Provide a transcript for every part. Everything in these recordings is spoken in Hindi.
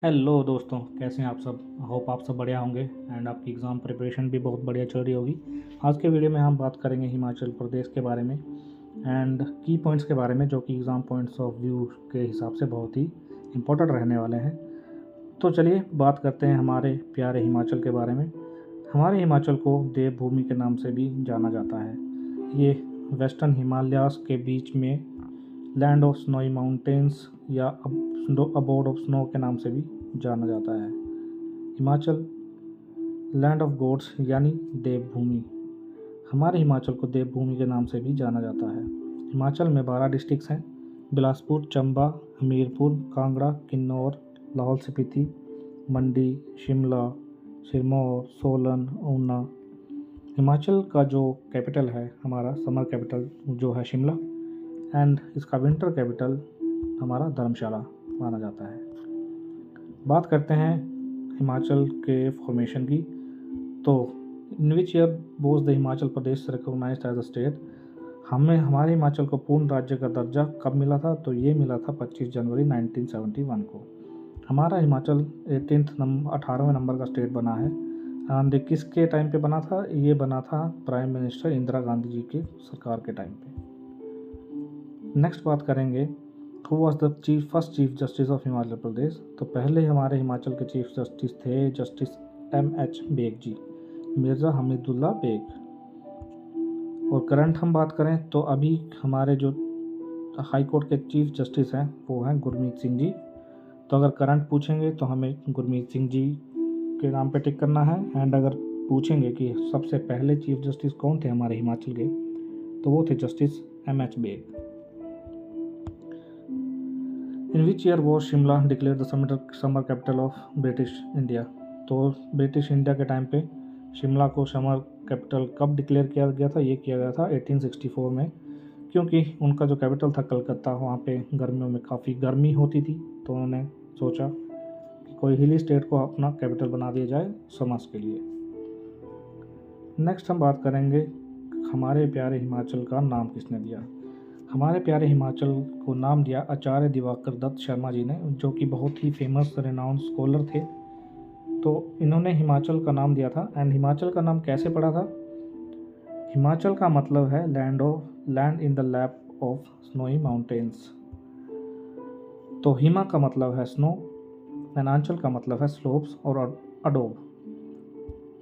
हेलो दोस्तों, कैसे हैं आप सब। होप आप सब बढ़िया होंगे एंड आपकी एग्ज़ाम प्रिपरेशन भी बहुत बढ़िया चल रही होगी। आज के वीडियो में हम बात करेंगे हिमाचल प्रदेश के बारे में एंड की पॉइंट्स के बारे में, जो कि एग्ज़ाम पॉइंट्स ऑफ व्यू के हिसाब से बहुत ही इम्पोर्टेंट रहने वाले हैं। तो चलिए बात करते हैं हमारे प्यारे हिमाचल के बारे में। हमारे हिमाचल को देवभूमि के नाम से भी जाना जाता है। ये वेस्टर्न हिमालयास के बीच में लैंड ऑफ स्नोई माउंटेन्स या अबोर्ड ऑफ स्नो के नाम से भी जाना जाता है। हिमाचल लैंड ऑफ गॉड्स यानी देवभूमि। हमारे हिमाचल को देवभूमि के नाम से भी जाना जाता है। हिमाचल में 12 डिस्ट्रिक्ट्स हैं: बिलासपुर, चंबा, हमीरपुर, कांगड़ा, किन्नौर, लाहौल स्पीति, मंडी, शिमला, सिरमौर, सोलन, ऊना। हिमाचल का जो कैपिटल है, हमारा समर कैपिटल जो है शिमला, एंड इसका विंटर कैपिटल हमारा धर्मशाला माना जाता है। बात करते हैं हिमाचल के फॉर्मेशन की। तो in which year was the Himachal Pradesh recognized as a state. हमारे हिमाचल को पूर्ण राज्य का दर्जा कब मिला था? तो ये मिला था 25 जनवरी 1971 को। हमारा हिमाचल 18वें नंबर का स्टेट बना है। एंड किसके टाइम पे बना था? ये बना था प्राइम मिनिस्टर इंदिरा गांधी जी के सरकार के टाइम पे। नेक्स्ट बात करेंगे who was the first chief justice of Himachal Pradesh. तो पहले हमारे हिमाचल के चीफ जस्टिस थे जस्टिस M.H. बेग जी, मिर्ज़ा हमीदुल्ला बेग। और करंट हम बात करें तो अभी हमारे जो हाई कोर्ट के चीफ जस्टिस हैं वो हैं गुरमीत सिंह जी। तो अगर करंट पूछेंगे तो हमें गुरमीत सिंह जी के नाम पे टिक करना है। एंड अगर पूछेंगे कि सबसे पहले चीफ जस्टिस कौन थे हमारे हिमाचल के, तो वो थे justice M.H. Beg. In which year was Shimla declared the summer capital of British India. तो ब्रिटिश इंडिया के टाइम पे शिमला को समर कैपिटल कब डिक्लेयर किया गया था? ये किया गया था 1864 में, क्योंकि उनका जो कैपिटल था कलकत्ता, वहाँ पे गर्मियों में काफ़ी गर्मी होती थी। तो उन्होंने सोचा कि कोई हिली स्टेट को अपना कैपिटल बना दिया जाए समर्स के लिए। नेक्स्ट हम बात करेंगे हमारे प्यारे हिमाचल का नाम किसने दिया। हमारे प्यारे हिमाचल को नाम दिया आचार्य दिवाकर दत्त शर्मा जी ने, जो कि बहुत ही फेमस रेनाउंड स्कॉलर थे। तो इन्होंने हिमाचल का नाम दिया था। एंड हिमाचल का नाम कैसे पड़ा था? हिमाचल का मतलब है land in the lap of snowy mountains. तो हिमा का मतलब है स्नो एंड आंचल का मतलब है स्लोप्स और अडोब।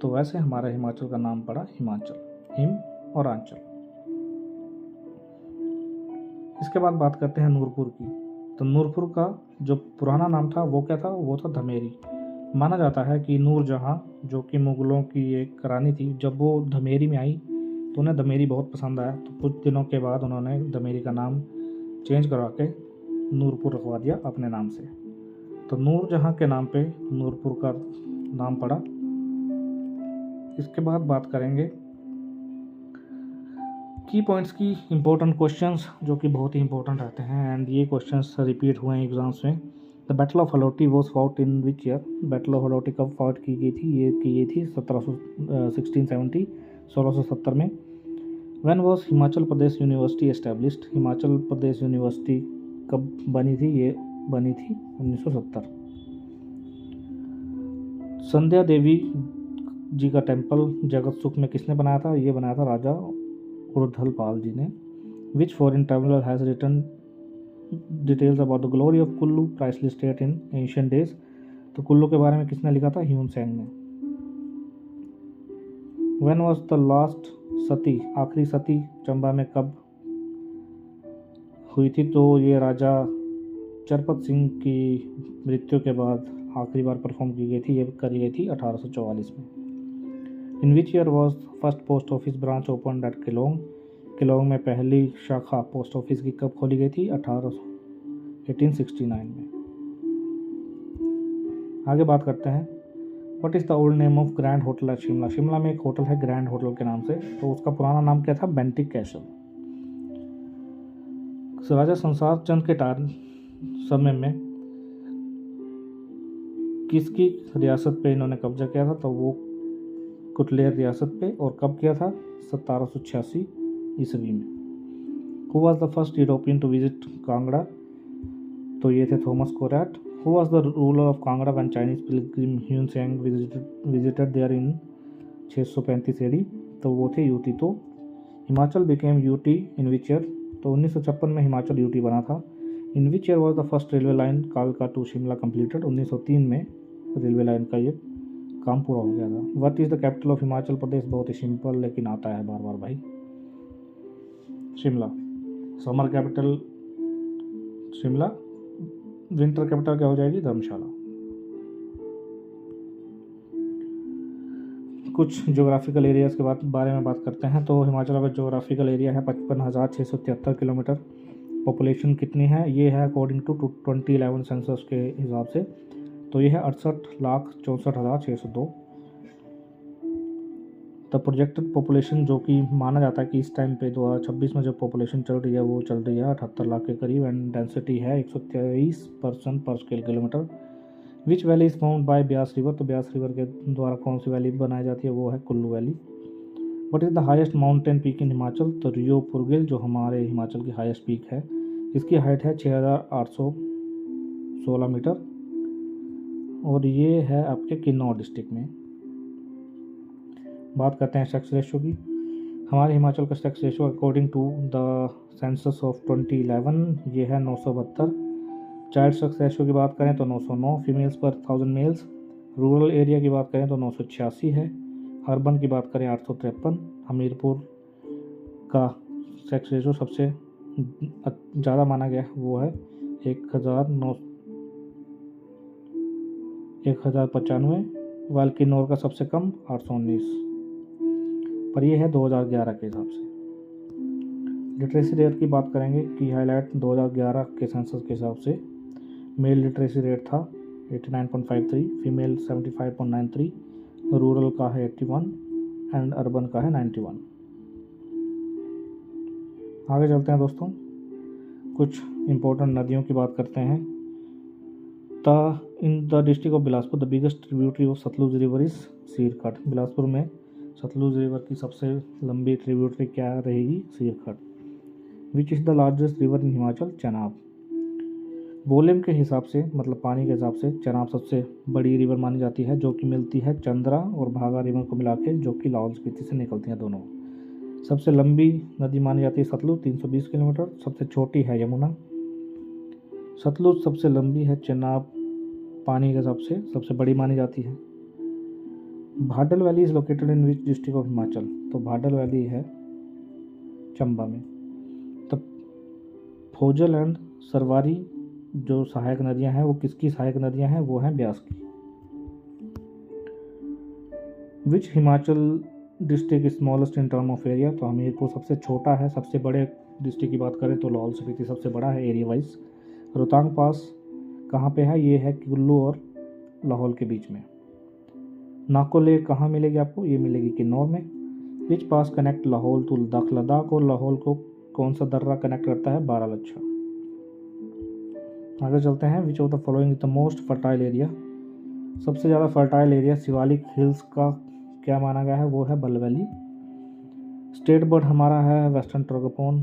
तो वैसे हमारा हिमाचल का नाम पड़ा हिमाचल, हिम और आंचल। इसके बाद बात करते हैं नूरपुर की। तो नूरपुर का जो पुराना नाम था वो क्या था? वो था धमेरी। माना जाता है कि नूरजहाँ, जो कि मुग़लों की एक रानी थी, जब वो धमेरी में आई तो उन्हें धमेरी बहुत पसंद आया। तो कुछ दिनों के बाद उन्होंने धमेरी का नाम चेंज करवा के नूरपुर रखवा दिया अपने नाम से। तो नूरजहाँ के नाम पे नूरपुर का नाम पड़ा। इसके बाद बात करेंगे की पॉइंट्स की इंपॉर्टेंट क्वेश्चंस, जो कि बहुत ही इंपॉर्टेंट रहते हैं एंड ये क्वेश्चंस रिपीट हुए हैं एग्जाम्स में। The battle of Haloti was fought in which year. Battle of Haloti कब फाउट की गई थी? ये की गई थी 1670 में। When was Himachal Pradesh university established. Himachal Pradesh university कब बनी थी? ये बनी थी 1970। संध्या देवी जी का टेम्पल जगत सुख में किसने बनाया था? ये बनाया था राजा उर्धलपाल जी ने। Which foreign traveller has written details about the glory of Kullu priceless state in ancient days. तो कुल्लू के बारे में किसने लिखा था? ह्यूम सेंग ने। व्हेन वाज द लास्ट सती, आखिरी सती चंबा में कब हुई थी? तो ये राजा चरपत सिंह की मृत्यु के बाद आखिरी बार परफॉर्म की गई थी। ये करी गई थी 1844 में। In which year was first post office branch open at Keylong. Keylong में पहली शाखा पोस्ट ऑफिस की कब खोली गई थी? 1869 में। आगे बात करते हैं what is the old name of grand hotel eight Shimla. Shimla में एक होटल है ग्रैंड होटल के नाम से, तो उसका पुराना नाम क्या था? Bentinck castle. राजा संसार चंद के समय में किसकी रियासत पे इन्होंने कब्जा किया था? तो वो कुटलेर रियासत पे। और कब किया था? 1786 ईस्वी में। Who was the first European to visit Kangra. तो ये थे Thomas Coryat. Who was the ruler of Kangra when Chinese pilgrim Hiuen Tsang visited there in 635 AD? तो वो थे यूटी। तो Himachal became UT in which year? तो 1956 में हिमाचल यूटी बना था। In which year was the first railway line कालका टू शिमला कंप्लीटेड? 1903 में रेलवे लाइन का ये काम पूरा हो गया था। What is the capital of Himachal Pradesh? बहुत ही सिंपल लेकिन आता है बार बार भाई, Shimla. Summer capital Shimla, winter capital क्या हो जाएगी? धर्मशाला। कुछ ज्योग्राफिकल एरियाज़ के बारे में बात करते हैं। तो हिमाचल का ज्योग्राफिकल एरिया है 55,673 किलोमीटर। पॉपुलेशन कितनी है? ये है अकॉर्डिंग टू 2011 सेंसस के हिसाब से, तो ये है 68,64,602। द प्रोजेक्टेड पॉपुलेशन, जो कि माना जाता है कि इस टाइम पे 2026 में जो पॉपुलेशन चल रही है वो चल रही है 78 लाख के करीब, एंड डेंसिटी है 123 पर्सन पर square kilometre. Which valley is found by Beas river? तो ब्यास रिवर के द्वारा कौन सी वैली बनाई जाती है? वो है Kullu valley. What is the highest mountain peak in Himachal? तो रियो पुरगिल, जो हमारे हिमाचल की हाईएस्ट पीक है, इसकी हाइट है 6,816 मीटर, और ये है आपके किन्नौर डिस्ट्रिक्ट में। बात करते हैं सेक्स रेशो की। हमारे हिमाचल का sex ratio according to the census of 2011 ये है 972। चाइल्ड सेक्स रेशो की बात करें तो 909 फीमेल्स पर 1000 मेल्स। रूरल एरिया की बात करें तो 986 है। अर्बन की बात करें 853। हमीरपुर का सेक्स रेशो सबसे ज़्यादा माना गया वो है 1095, वाल किन्नौर का सबसे कम 819, पर यह है 2011 के हिसाब से। लिटरेसी रेट की बात करेंगे कि हाईलाइट 2011 के सेंसस के हिसाब से मेल लिटरेसी रेट था 89.53, फीमेल 75.93, रूरल का है 81 एंड अर्बन का है 91। आगे चलते हैं दोस्तों, कुछ इम्पोर्टेंट नदियों की बात करते हैं। In the district of Bilaspur the biggest tributary of Sutlej river is Seerkhad. Bilaspur में सतलुज रिवर की सबसे लंबी ट्रिब्यूटरी क्या रहेगी? Seerkhad. Which is the largest river in Himachal? Chenab. Volume के हिसाब से, मतलब पानी के हिसाब से, चेनाब सबसे बड़ी रिवर मानी जाती है, जो कि मिलती है चंद्रा और भागा रिवर को मिला के, जो कि लाहौल स्पीति से निकलती हैं दोनों। सबसे लंबी नदी मानी जाती है सतलुज 320 किलोमीटर। सबसे छोटी है यमुना। सतलुज सबसे लंबी है। चेनाब पानी के हिसाब से सबसे बड़ी मानी जाती है। Bhadal valley is located in which district of Himachal? तो भाडल वैली है चंबा में। तब फोजल एंड सरवारी जो सहायक नदियां हैं वो किसकी सहायक नदियां हैं? वो हैं ब्यास की। Which Himachal district smallest in term of area? तो हमीरपुर सबसे छोटा है। सबसे बड़े डिस्ट्रिक्ट की बात करें तो लाहौल स्पीति सबसे बड़ा है एरिया वाइज। रोहतांग पास कहाँ पे है? ये है कुल्लू और लाहौल के बीच में। नाको लेक कहाँ मिलेगी आपको? ये मिलेगी किन्नौर में। विच पास कनेक्ट लाहौल टू लद्दाख? लद्दाख और लाहौल को कौन सा दर्रा कनेक्ट करता है? बारालाचा। आगे चलते हैं। Which of the following the most fertile area? सबसे ज़्यादा फर्टाइल एरिया शिवालिक हिल्स का क्या माना गया है? वो है बल वैली। स्टेट बर्ड हमारा है western tragopan.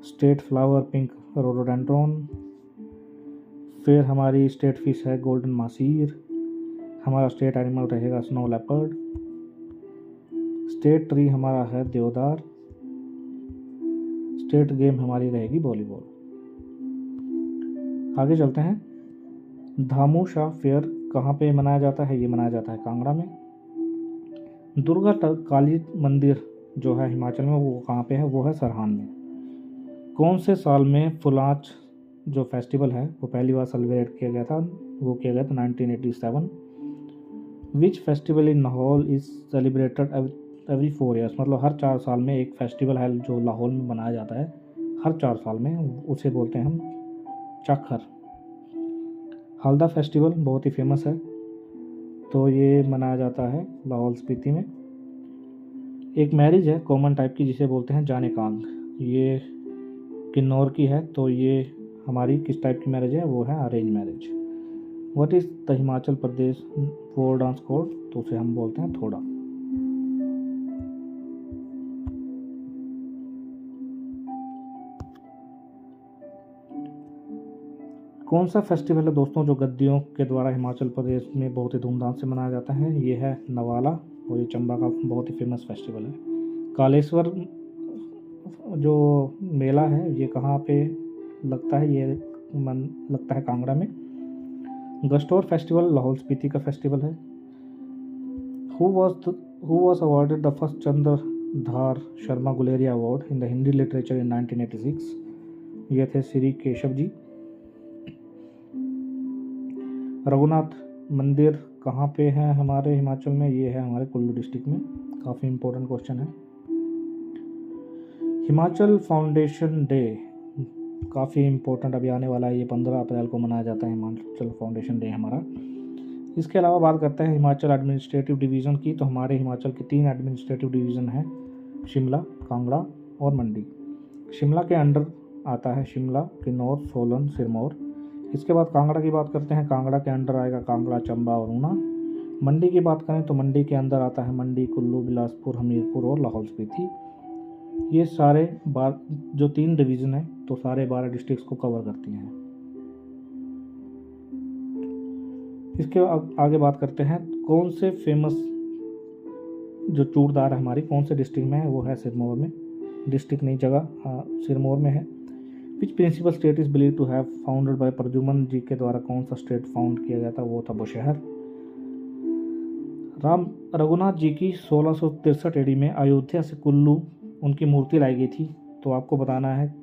State flower pink rhododendron. फिर हमारी स्टेट फिश है गोल्डन मासीर। हमारा स्टेट एनिमल रहेगा स्नो लेपर्ड। स्टेट ट्री हमारा है देवदार। स्टेट गेम हमारी रहेगी वॉलीबॉल। आगे चलते हैं। धामू शाह फेयर कहाँ पे मनाया जाता है? ये मनाया जाता है कांगड़ा में। दुर्गा काली मंदिर जो है हिमाचल में वो कहाँ पे है? वो है सरहान में। कौन से साल में फुलांच जो फेस्टिवल है वो पहली बार सेलिब्रेट किया गया था? वो किया गया था 1987। Which festival in Lahaul is celebrated every 4 years? मतलब हर 4 साल में एक फेस्टिवल है जो लाहौल में मनाया जाता है हर 4 साल में, उसे बोलते हैं हम चक्खर। हल्दा फेस्टिवल बहुत ही फेमस है, तो ये मनाया जाता है लाहौल स्पीति में। एक मैरिज है कॉमन टाइप की जिसे बोलते हैं जाने कांग, ये किन्नौर की है, तो ये हमारी किस टाइप की मैरिज है? वो है arrange marriage. What is the Himachal Pradesh folk dance code? तो उसे हम बोलते हैं थोड़ा। कौन सा फेस्टिवल है दोस्तों जो गद्दियों के द्वारा हिमाचल प्रदेश में बहुत ही धूमधाम से मनाया जाता है? ये है नवाला, और ये चंबा का बहुत ही फेमस फेस्टिवल है। कालेश्वर जो मेला है ये कहाँ पे लगता है? ये लगता है कांगड़ा में। गस्टोर फेस्टिवल लाहौल स्पीति का फेस्टिवल है। Who was awarded the first Chandradhar Sharma Guleria award in the Hindi literature in 1986? ये थे श्री केशव जी। रघुनाथ मंदिर कहाँ पे है हमारे हिमाचल में? ये है हमारे कुल्लू डिस्ट्रिक्ट में। काफ़ी इम्पोर्टेंट क्वेश्चन है। हिमाचल फाउंडेशन डे काफ़ी इम्पोर्टेंट अभी आने वाला है। ये 15 अप्रैल को मनाया जाता है हिमाचल फाउंडेशन डे हमारा। इसके अलावा बात करते हैं हिमाचल एडमिनिस्ट्रेटिव डिवीज़न की। तो हमारे हिमाचल के 3 एडमिनिस्ट्रेटिव डिवीज़न हैं, शिमला, कांगड़ा और मंडी। शिमला के अंडर आता है शिमला, किन्नौर, सोलन, सिरमौर। इसके बाद कांगड़ा की बात करते हैं। कांगड़ा के अंडर आएगा कांगड़ा, चंबा और ऊना। मंडी की बात करें तो मंडी के अंदर आता है मंडी, कुल्लू, बिलासपुर, हमीरपुर और लाहौल स्पीति। ये सारे जो 3 डिवीज़न है तो सारे 12 डिस्ट्रिक्ट्स को कवर करती हैं। इसके आगे बात करते हैं कौन से फेमस जो चूड़दार है हमारी कौन से डिस्ट्रिक्ट में है? वो है सिरमौर में। डिस्ट्रिक्ट नहीं, जगह सिरमौर में है। Which principal state is believe to have founded by Pradyuman ji के द्वारा कौन सा स्टेट फाउंड किया गया था? वो था बुशहर। राम रघुनाथ जी की 1663 एडी में अयोध्या से कुल्लू उनकी मूर्ति लाई गई थी। तो आपको बताना है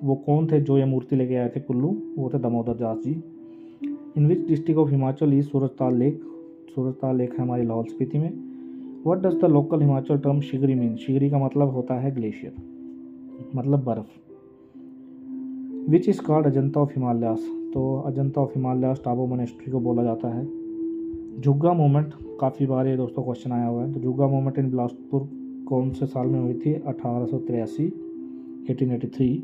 वो कौन थे जो ये मूर्ति लेके आए थे कुल्लू? वो थे Damodar Das ji. In which district of Himachal is Surajtal lake? Surajtal lake है हमारी लाहौल स्पीति में। What does the local Himachal term Shigri mean? Shigri का मतलब होता है ग्लेशियर, मतलब बर्फ़। Which is called Ajanta of Himalayas? तो अजंता ऑफ हिमालयास टाबो मोनेस्ट्री को बोला जाता है। झुग्गा मूवमेंट काफ़ी बार ये दोस्तों क्वेश्चन आया हुआ है। तो झुग्गा मूवमेंट इन बिलासपुर कौन से साल में हुई थी? 1883, 1883।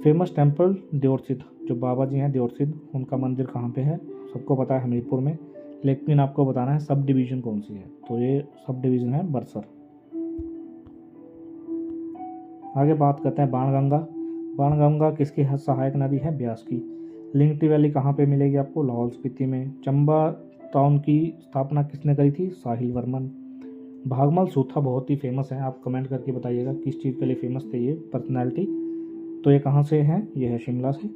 फेमस टेम्पल देवरसिद्ध, जो बाबा जी हैं देवरसिद्ध, उनका मंदिर कहाँ पे है? सबको पता है हमीरपुर में, लेकिन आपको बताना है सब डिवीज़न कौन सी है। तो ये सब डिवीज़न है बरसर। आगे बात करते हैं बाणगंगा। बाणगंगा किसकी सहायक नदी है? ब्यास की। लिंगटी वैली कहाँ पे मिलेगी आपको? लाहौल स्पीति में। चंबा टाउन की स्थापना किसने करी थी? साहिल वर्मन। भागमल सूथा बहुत ही फेमस है, आप कमेंट करके बताइएगा किस चीज़ के लिए फेमस थे ये पर्सनैलिटी। तो ये कहाँ से है? ये है शिमला से।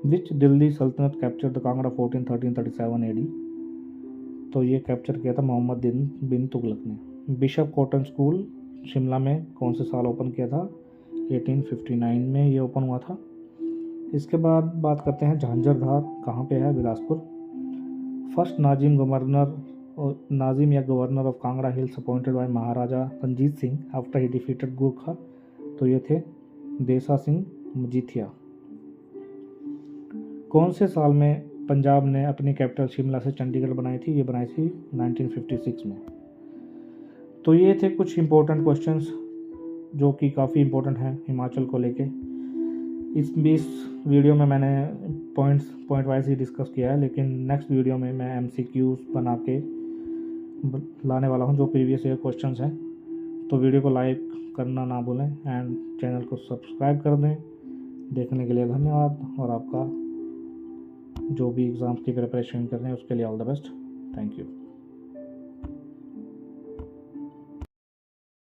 विच दिल्ली सल्तनत कैप्चर द कांगड़ा 1337 एडी? तो ये कैप्चर किया था मोहम्मद बिन तुगलक ने। बिशप कॉटन स्कूल शिमला में कौन से साल ओपन किया था? 1859 में ये ओपन हुआ था। इसके बाद बात करते हैं झांझरधार कहाँ पे है? बिलासपुर। फर्स्ट नाजिम या governor of Kangra hills appointed by Maharaja Ranjit Singh after he defeated Gurkha? तो ये थे देसा सिंह मजीठिया। कौन से साल में पंजाब ने अपनी कैपिटल शिमला से चंडीगढ़ बनाई थी? ये बनाई थी 1956 में। तो ये थे कुछ इम्पोर्टेंट क्वेश्चंस जो कि काफ़ी इम्पोर्टेंट हैं हिमाचल को लेके। इस वीडियो में मैंने पॉइंट वाइज ही डिस्कस किया है, लेकिन नेक्स्ट वीडियो में मैं MCQs बना के लाने वाला हूं जो प्रीवियस ईयर क्वेश्चंस हैं। तो वीडियो को लाइक करना ना भूलें एंड चैनल को सब्सक्राइब कर दें। देखने के लिए धन्यवाद, और आपका जो भी एग्ज़ाम्स की प्रिपरेशन कर रहे हैं उसके लिए all the best. Thank you.